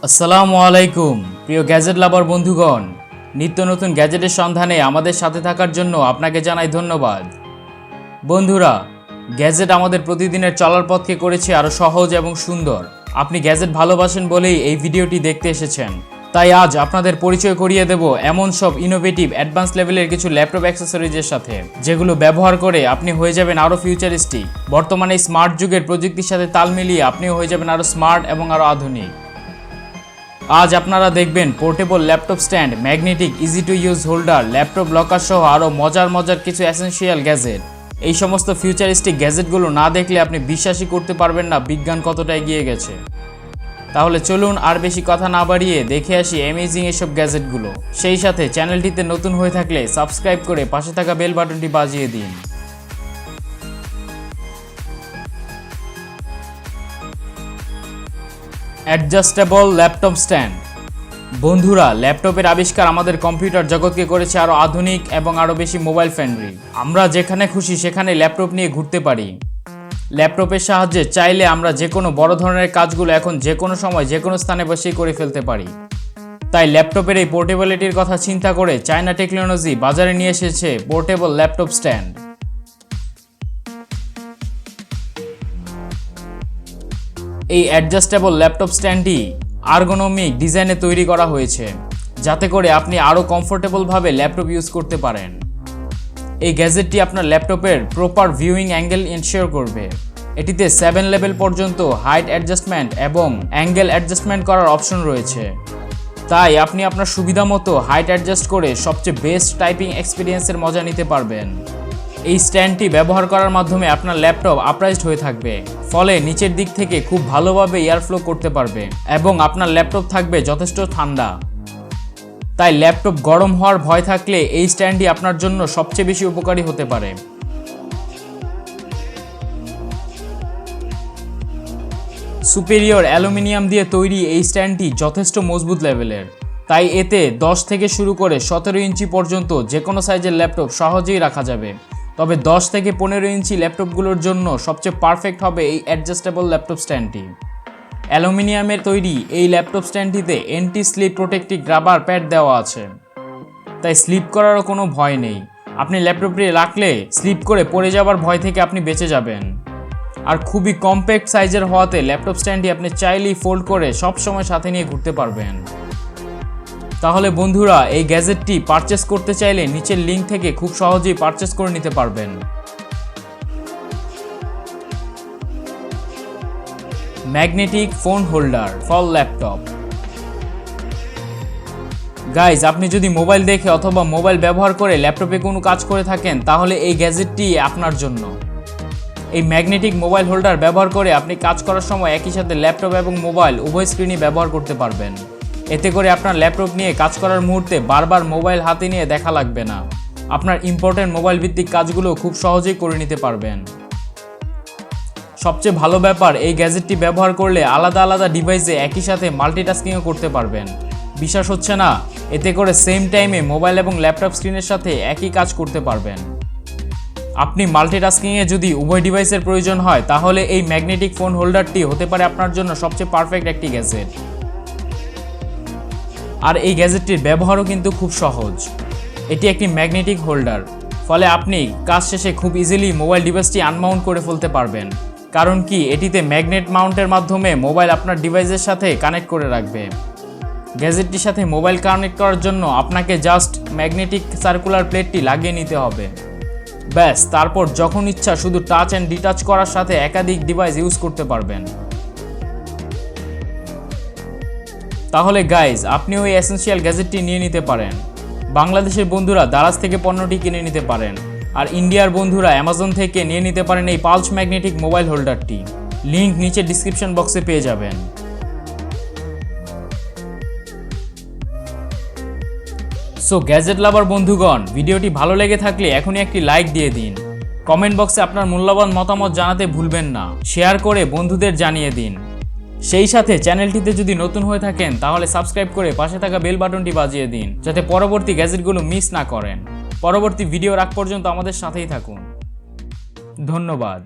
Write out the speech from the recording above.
আসসালামু আলাইকুম প্রিয় গ্যাজেট লাভার বন্ধুগণ, নিত্য নতুন গ্যাজেটের সন্ধানে আমাদের সাথে থাকার জন্য আপনাকে জানাই ধন্যবাদ। বন্ধুরা, গ্যাজেট আমাদের প্রতিদিনের চলার পথকে করেছে আরও সহজ এবং সুন্দর। আপনি গ্যাজেট ভালোবাসেন বলেই এই ভিডিওটি দেখতে এসেছেন। তাই আজ আপনাদের পরিচয় করিয়ে দেব এমন সব ইনোভেটিভ অ্যাডভান্স লেভেলের কিছু ল্যাপটপ অ্যাক্সেসরিজের সাথে, যেগুলো ব্যবহার করে আপনি হয়ে যাবেন আরও ফিউচারিস্টিক। বর্তমানে স্মার্ট যুগের প্রযুক্তির সাথে তাল মিলিয়ে আপনিও হয়ে যাবেন আরও স্মার্ট এবং আরও আধুনিক। আজ আপনারা দেখবেন portable laptop stand, magnetic easy to use holder, laptop locker সহ আরও মজার কিছু এসেনশিয়াল গ্যাজেট। এই সমস্ত ফিউচারিস্টিক গ্যাজেটগুলো না দেখলে আপনি বিশ্বাসই করতে পারবেন না বিজ্ঞান কতটা এগিয়ে গেছে। তাহলে চলুন আর বেশি কথা না বাড়িয়ে দেখে আসি অ্যামেজিং এসব গ্যাজেটগুলো। সেই সাথে চ্যানেলটিতে নতুন হয়ে থাকলে সাবস্ক্রাইব করে পাশে থাকা বেল বাটনটি বাজিয়ে দিন। Adjustable laptop stand. বন্ধুরা, ল্যাপটপের আবিষ্কার আমাদের কম্পিউটার জগৎকে করেছে আরও আধুনিক এবং আরও বেশি মোবাইল ফ্রেন্ডলি। আমরা যেখানে খুশি সেখানে ল্যাপটপ নিয়ে ঘুরতে পারি। ল্যাপটপের সাহায্যে চাইলে আমরা যে কোনো বড় ধরনের কাজগুলো এখন যে কোনো সময় যে কোনো স্থানে বসেই করে ফেলতে পারি। তাই ল্যাপটপের এই পোর্টেবিলিটির কথা চিন্তা করে চায়না টেকনোলজি বাজারে নিয়ে এসেছে পোর্টেবল ল্যাপটপ স্ট্যান্ড। এই অ্যাডজাস্টেবল ল্যাপটপ স্ট্যান্ডটি আর্গোনমিক ডিজাইনে তৈরি করা হয়েছে, যাতে করে আপনি আরও কমফোর্টেবলভাবে ল্যাপটপ ইউজ করতে পারেন। এই গ্যাজেটটি আপনার ল্যাপটপের প্রপার ভিউইং অ্যাঙ্গেল এনশিওর করবে। এটিতে 7 লেভেল পর্যন্ত হাইট অ্যাডজাস্টমেন্ট এবং অ্যাঙ্গেল অ্যাডজাস্টমেন্ট করার অপশন রয়েছে। তাই আপনি আপনার সুবিধা মতো হাইট অ্যাডজাস্ট করে সবচেয়ে বেস্ট টাইপিং এক্সপিরিয়েন্সের মজা নিতে পারবেন। এই স্ট্যান্ডটি ব্যবহার করার মাধ্যমে আপনার ল্যাপটপ আপরাইজড হয়ে থাকবে, ফলে নিচের দিক থেকে খুব ভালোভাবে এয়ার ফ্লো করতে পারবে এবং আপনার ল্যাপটপ থাকবে যথেষ্ট ঠান্ডা। তাই ল্যাপটপ গরম হওয়ার ভয় থাকলে এই স্ট্যান্ডটি আপনার জন্য সবচেয়ে বেশি উপকারী হতে পারে। সুপেরিয়র অ্যালুমিনিয়াম দিয়ে তৈরি এই স্ট্যান্ডটি যথেষ্ট মজবুত লেভেলের। তাই এতে 10 থেকে শুরু করে 17 ইঞ্চি পর্যন্ত যে কোনো সাইজের ল্যাপটপ সহজেই রাখা যাবে। তবে 10 থেকে 15 ইঞ্চি ল্যাপটপগুলোর জন্য সবচেয়ে পারফেক্ট হবে এই অ্যাডজাস্টেবল ল্যাপটপ স্ট্যান্ডটি। অ্যালুমিনিয়ামের তৈরি এই ল্যাপটপ স্ট্যান্ডটিতে anti slip protective rubber pad দেওয়া আছে, তাই স্লিপ করারও কোনো ভয় নেই। আপনি ল্যাপটপটি রাখলে স্লিপ করে পড়ে যাওয়ার ভয় থেকে আপনি বেঁচে যাবেন। আর খুবই কম্প্যাক্ট সাইজের হওয়াতে ল্যাপটপ স্ট্যান্ডটি আপনি চাইলেই ফোল্ড করে সব সময় সাথে নিয়ে ঘুরতে পারবেন। তাহলে বন্ধুরা, এই গ্যাজেটটি পারচেস করতে চাইলে নিচের লিঙ্ক থেকে খুব সহজেই পারচেস করে নিতে পারবেন। Magnetic phone holder for laptop. Guys, আপনি যদি মোবাইল দেখে অথবা মোবাইল ব্যবহার করে ল্যাপটপে কোনো কাজ করে থাকেন, তাহলে এই গ্যাজেটটি আপনার জন্য। এই ম্যাগনেটিক মোবাইল হোল্ডার ব্যবহার করে আপনি কাজ করার সময় একই সাথে ল্যাপটপ এবং মোবাইল উভয় স্ক্রিনই ব্যবহার করতে পারবেন। এতে করে আপনার ল্যাপটপ নিয়ে কাজ করার মুহূর্তে বারবার মোবাইল হাতে নিয়ে দেখা লাগবে না। আপনার ইম্পর্টেন্ট মোবাইল ভিত্তিক কাজগুলো খুব সহজেই করে নিতে পারবেন। সবচেয়ে ভালো ব্যাপার, এই গ্যাজেটটি ব্যবহার করলে আলাদা আলাদা ডিভাইসে একই সাথে মাল্টিটাস্কিংও করতে পারবেন। বিশ্বাস হচ্ছে না? এতে করে সেম টাইমে মোবাইল এবং ল্যাপটপ স্ক্রিনের সাথে একই কাজ করতে পারবেন। আপনি মাল্টিটাস্কিংয়ে যদি উভয় ডিভাইসের প্রয়োজন হয়, তাহলে এই ম্যাগনেটিক ফোন হোল্ডারটি হতে পারে আপনার জন্য সবচেয়ে পারফেক্ট একটি গ্যাজেট। আর এই গ্যাজেটটির ব্যবহারও কিন্তু খুব সহজ। এটি একটি ম্যাগনেটিক হোল্ডার, ফলে আপনি কাজ শেষে খুব ইজিলি মোবাইল ডিভাইসটি আনমাউন্ট করে ফেলতে পারবেন। কারণ কি, এটিতে ম্যাগনেট মাউন্টের মাধ্যমে মোবাইল আপনার ডিভাইসের সাথে কানেক্ট করে রাখবে। গ্যাজেটটির সাথে মোবাইল কানেক্ট করার জন্য আপনাকে জাস্ট ম্যাগনেটিক সার্কুলার প্লেটটি লাগিয়ে নিতে হবে। ব্যাস, তারপর যখন ইচ্ছা শুধু টাচ অ্যান্ড ডিটাচ করার সাথে একাধিক ডিভাইস ইউজ করতে পারবেন। তাহলে গাইজ, আপনিও এই এসেনশিয়াল গ্যাজেটটি নিয়ে নিতে পারেন। বাংলাদেশের বন্ধুরা দারাজ থেকে পণ্যটি কিনে নিতে পারেন, আর ইন্ডিয়ার বন্ধুরা অ্যামাজন থেকে নিয়ে নিতে পারেন এই পালস ম্যাগনেটিক মোবাইল হোল্ডারটি। লিঙ্ক নিচে ডিসক্রিপশন বক্সে পেয়ে যাবেন। সো গ্যাজেট লাভার বন্ধুগণ, ভিডিওটি ভালো লেগে থাকলে এখনই একটি লাইক দিয়ে দিন। কমেন্ট বক্সে আপনার মূল্যবান মতামত জানাতে ভুলবেন না। শেয়ার করে বন্ধুদের জানিয়ে দিন। সেই সাথে চ্যানেলটিতে যদি নতুন হয়ে থাকেন, তাহলে সাবস্ক্রাইব করে পাশে থাকা বেল বাটনটি বাজিয়ে দিন, যাতে পরবর্তী গ্যাজেটগুলো মিস না করেন। পরবর্তী ভিডিও রাখ পর্যন্ত আমাদের সাথেই থাকুন। ধন্যবাদ।